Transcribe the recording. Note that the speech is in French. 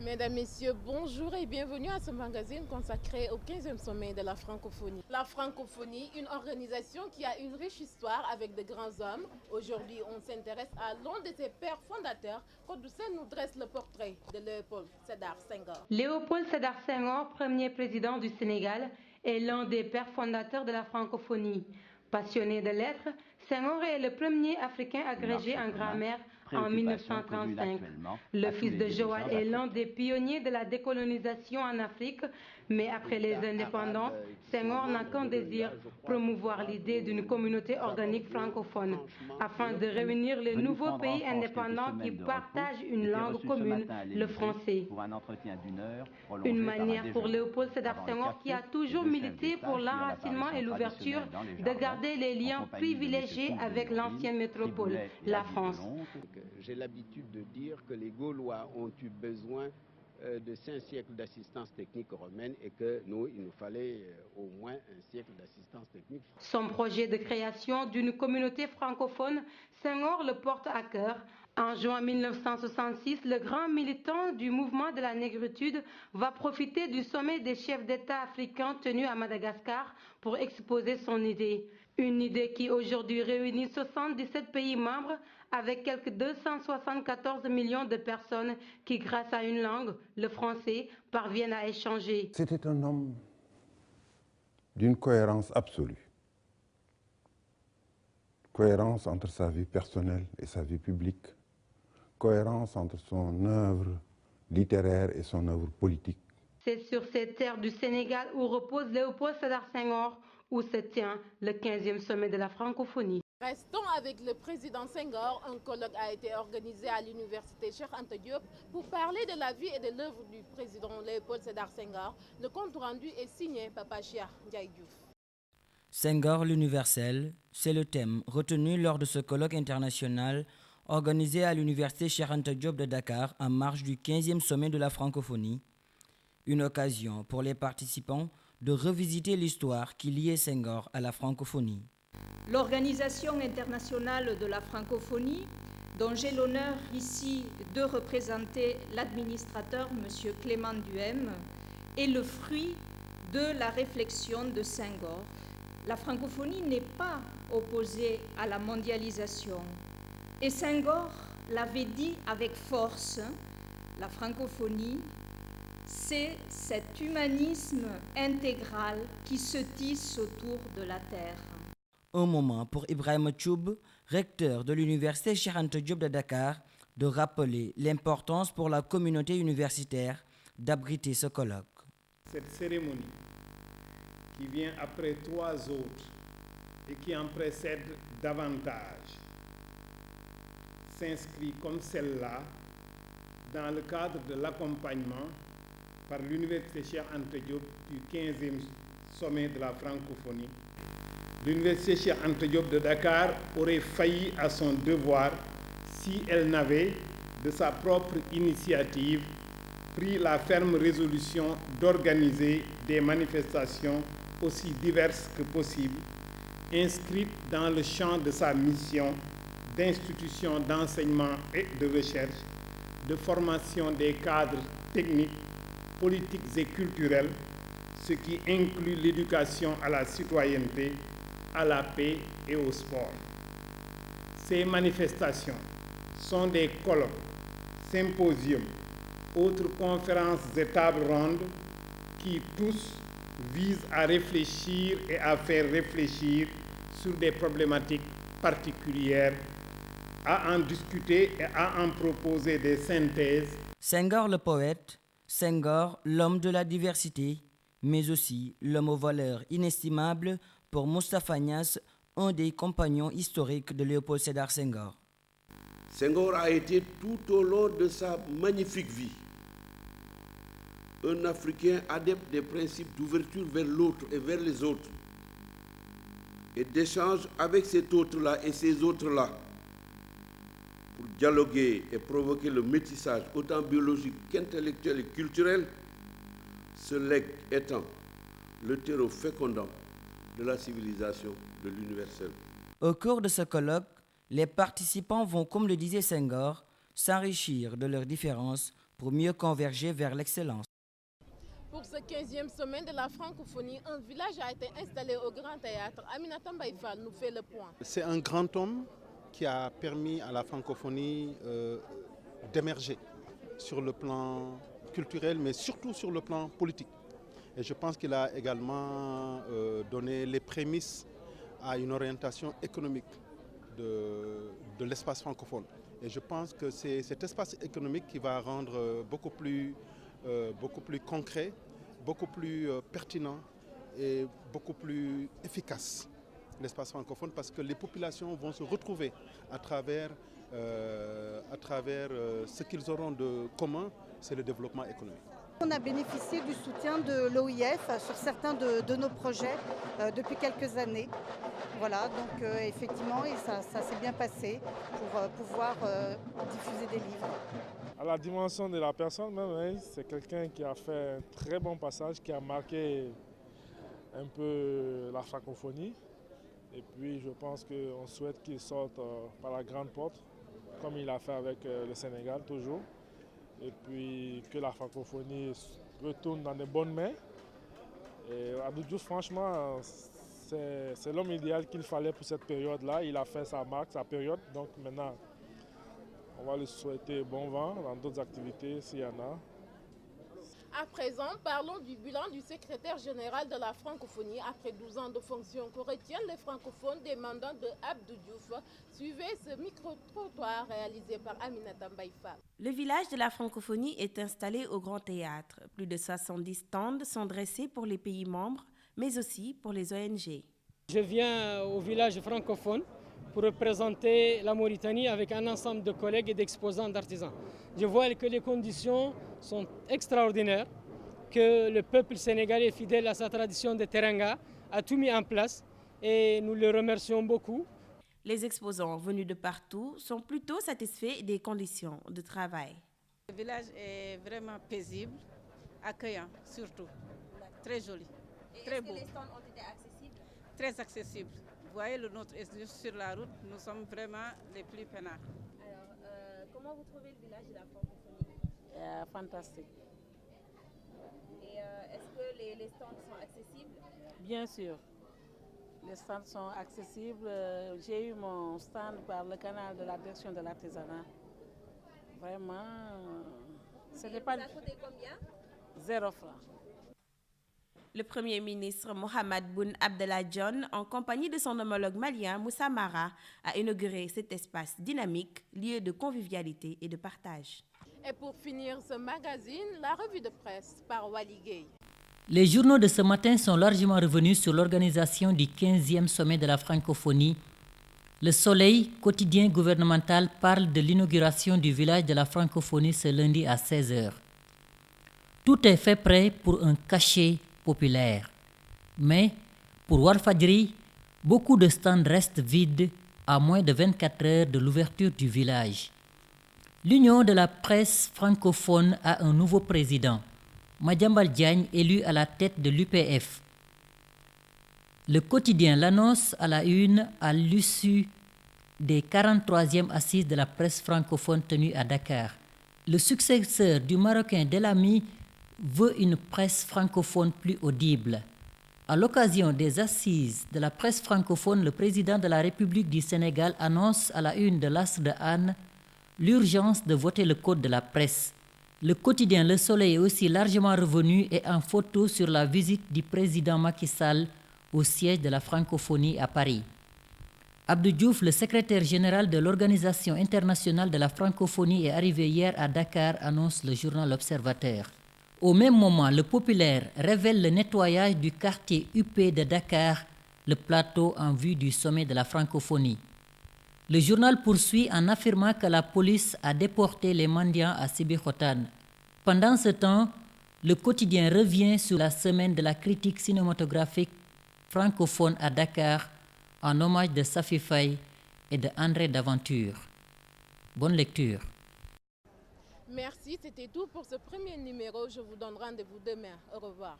Mesdames, Messieurs, bonjour et bienvenue à ce magazine consacré au 15e sommet de la francophonie. La francophonie, une organisation qui a une riche histoire avec de grands hommes. Aujourd'hui, on s'intéresse à l'un de ses pères fondateurs. Kodoussen nous dresse le portrait de Léopold Sédar Senghor. Léopold Sédar Senghor, premier président du Sénégal, est l'un des pères fondateurs de la francophonie. Passionné de lettres, Senghor est le premier Africain agrégé en grammaire en 1935. Le fils de Joal est l'un des pionniers de la décolonisation en Afrique, mais après les indépendances, Senghor n'a qu'un désir, promouvoir l'idée d'une communauté organique francophone, afin de réunir les nouveaux pays indépendants qui partagent une langue commune, le français. Une manière pour Léopold Sédar Senghor, qui a toujours milité pour l'enracinement et l'ouverture, de garder les liens privilégiés avec l'ancienne métropole, la France. J'ai l'habitude de dire que les Gaulois ont eu besoin de 5 siècles d'assistance technique romaine et que nous, il nous fallait au moins un siècle d'assistance technique. Son projet de création d'une communauté francophone, Senghor le porte à cœur. En juin 1966, le grand militant du mouvement de la négritude va profiter du sommet des chefs d'État africains tenu à Madagascar pour exposer son idée. Une idée qui aujourd'hui réunit 77 pays membres avec quelques 274 millions de personnes qui, grâce à une langue, le français, parviennent à échanger. C'était un homme d'une cohérence absolue. Cohérence entre sa vie personnelle et sa vie publique. Cohérence entre son œuvre littéraire et son œuvre politique. C'est sur ces terres du Sénégal où repose Léopold Sédar Senghor, où se tient le 15e sommet de la francophonie. Restons avec le président Senghor. Un colloque a été organisé à l'université Cheikh Anta Diop pour parler de la vie et de l'œuvre du président Léopold Sédar Senghor. Le compte rendu est signé Papa Cheikh Ndiaye Diouf. Senghor l'universel, c'est le thème retenu lors de ce colloque international organisé à l'université Cheikh Anta Diop de Dakar en marge du 15e sommet de la francophonie. Une occasion pour les participants de revisiter l'histoire qui liait Senghor à la francophonie. L'Organisation internationale de la francophonie, dont j'ai l'honneur ici de représenter l'administrateur, M. Clément Duhem, est le fruit de la réflexion de Senghor. La francophonie n'est pas opposée à la mondialisation. Et Senghor l'avait dit avec force, la francophonie, c'est cet humanisme intégral qui se tisse autour de la terre. Un moment pour Ibrahim Tchoub, recteur de l'université Cheikh Anta Diop de Dakar, de rappeler l'importance pour la communauté universitaire d'abriter ce colloque. Cette cérémonie, qui vient après 3 autres et qui en précède davantage, s'inscrit comme celle-là dans le cadre de l'accompagnement par l'université Cheikh Anta Diop du 15e sommet de la francophonie. L'université Cheikh Anta Diop de Dakar aurait failli à son devoir si elle n'avait, de sa propre initiative, pris la ferme résolution d'organiser des manifestations aussi diverses que possible, inscrites dans le champ de sa mission d'institution d'enseignement et de recherche, de formation des cadres techniques, politiques et culturels, ce qui inclut l'éducation à la citoyenneté, à la paix et au sport. Ces manifestations sont des colloques, symposiums, autres conférences et tables rondes qui tous visent à réfléchir et à faire réfléchir sur des problématiques particulières, à en discuter et à en proposer des synthèses. Senghor le poète, Senghor l'homme de la diversité, mais aussi l'homme aux valeurs inestimables pour Moustapha Niasse, un des compagnons historiques de Léopold Sédar Senghor. Senghor a été tout au long de sa magnifique vie un Africain adepte des principes d'ouverture vers l'autre et vers les autres, et d'échange avec cet autre-là et ces autres-là, pour dialoguer et provoquer le métissage autant biologique qu'intellectuel et culturel, ce legs étant le terreau fécondant de la civilisation de l'universel. Au cours de ce colloque, les participants vont, comme le disait Senghor, s'enrichir de leurs différences pour mieux converger vers l'excellence. Pour ce 15e sommet de la francophonie, un village a été installé au Grand Théâtre. Aminata Mbaye Fall nous fait le point. C'est un grand homme qui a permis à la francophonie d'émerger sur le plan culturel, mais surtout sur le plan politique. Et je pense qu'il a également donné les prémices à une orientation économique de l'espace francophone. Et je pense que c'est cet espace économique qui va rendre beaucoup plus concret, beaucoup plus pertinent et beaucoup plus efficace l'espace francophone, parce que les populations vont se retrouver à travers ce qu'ils auront de commun, c'est le développement économique. On a bénéficié du soutien de l'OIF sur certains de nos projets depuis quelques années. Voilà, donc effectivement, et ça s'est bien passé pour pouvoir diffuser des livres. À la dimension de la personne même, c'est quelqu'un qui a fait un très bon passage, qui a marqué un peu la francophonie. Et puis je pense qu'on souhaite qu'il sorte par la grande porte, comme il a fait avec le Sénégal toujours. Et puis que la francophonie retourne dans de bonnes mains. Et Abdou Diouf, franchement, c'est l'homme idéal qu'il fallait pour cette période-là. Il a fait sa marque, sa période. Donc maintenant, on va lui souhaiter bon vent dans d'autres activités s'il y en a. À présent, parlons du bilan du secrétaire général de la francophonie après 12 ans de fonction que retiennent les francophones des mandats de Abdou Diouf. Suivez ce micro-trottoir réalisé par Aminata Mbaye Fall. Le village de la francophonie est installé au Grand Théâtre. Plus de 70 stands sont dressés pour les pays membres, mais aussi pour les ONG. Je viens au village francophone pour représenter la Mauritanie avec un ensemble de collègues et d'exposants d'artisans. Je vois que les conditions sont extraordinaires, que le peuple sénégalais fidèle à sa tradition de teranga a tout mis en place et nous le remercions beaucoup. Les exposants venus de partout sont plutôt satisfaits des conditions de travail. Le village est vraiment paisible, accueillant surtout, très joli, très beau. Est-ce que les stands ont été accessibles? Très accessible. Vous voyez, le nôtre est juste sur la route, nous sommes vraiment les plus peinards. Alors, comment vous trouvez le village de la francophonie? Fantastique. Et est-ce que les stands sont accessibles? Bien sûr, les stands sont accessibles. J'ai eu mon stand par le canal de la direction de l'artisanat. Vraiment, ce n'est pas... Ça a coûté combien? 0 francs. Le Premier ministre Mohamed Boun Abdallah Dionne, en compagnie de son homologue malien Moussa Mara, a inauguré cet espace dynamique, lieu de convivialité et de partage. Et pour finir ce magazine, la revue de presse par Wali Gueye. Les journaux de ce matin sont largement revenus sur l'organisation du 15e sommet de la francophonie. Le Soleil, quotidien gouvernemental, parle de l'inauguration du village de la francophonie ce lundi à 16h. Tout est fait prêt pour un cachet populaire. Mais pour Walfadjri, beaucoup de stands restent vides à moins de 24 heures de l'ouverture du village. L'Union de la presse francophone a un nouveau président, Madiambal Diagne, élu à la tête de l'UPF. Le quotidien l'annonce à la une à l'issue des 43e assises de la presse francophone tenues à Dakar. Le successeur du Marocain Delamy veut une presse francophone plus audible. À l'occasion des assises de la presse francophone, le président de la République du Sénégal annonce à la une de l'As de Anne l'urgence de voter le code de la presse. Le quotidien Le Soleil est aussi largement revenu et en photo sur la visite du président Macky Sall au siège de la francophonie à Paris. Abdou Diouf, le secrétaire général de l'Organisation internationale de la francophonie, est arrivé hier à Dakar, annonce le journal L'Observateur. Au même moment, Le Populaire révèle le nettoyage du quartier UP de Dakar, le plateau en vue du sommet de la francophonie. Le journal poursuit en affirmant que la police a déporté les mendiants à Sébikotane. Pendant ce temps, le quotidien revient sur la semaine de la critique cinématographique francophone à Dakar en hommage de Safi Faye et de André Daventure. Bonne lecture. Merci, c'était tout pour ce premier numéro. Je vous donne rendez-vous demain. Au revoir.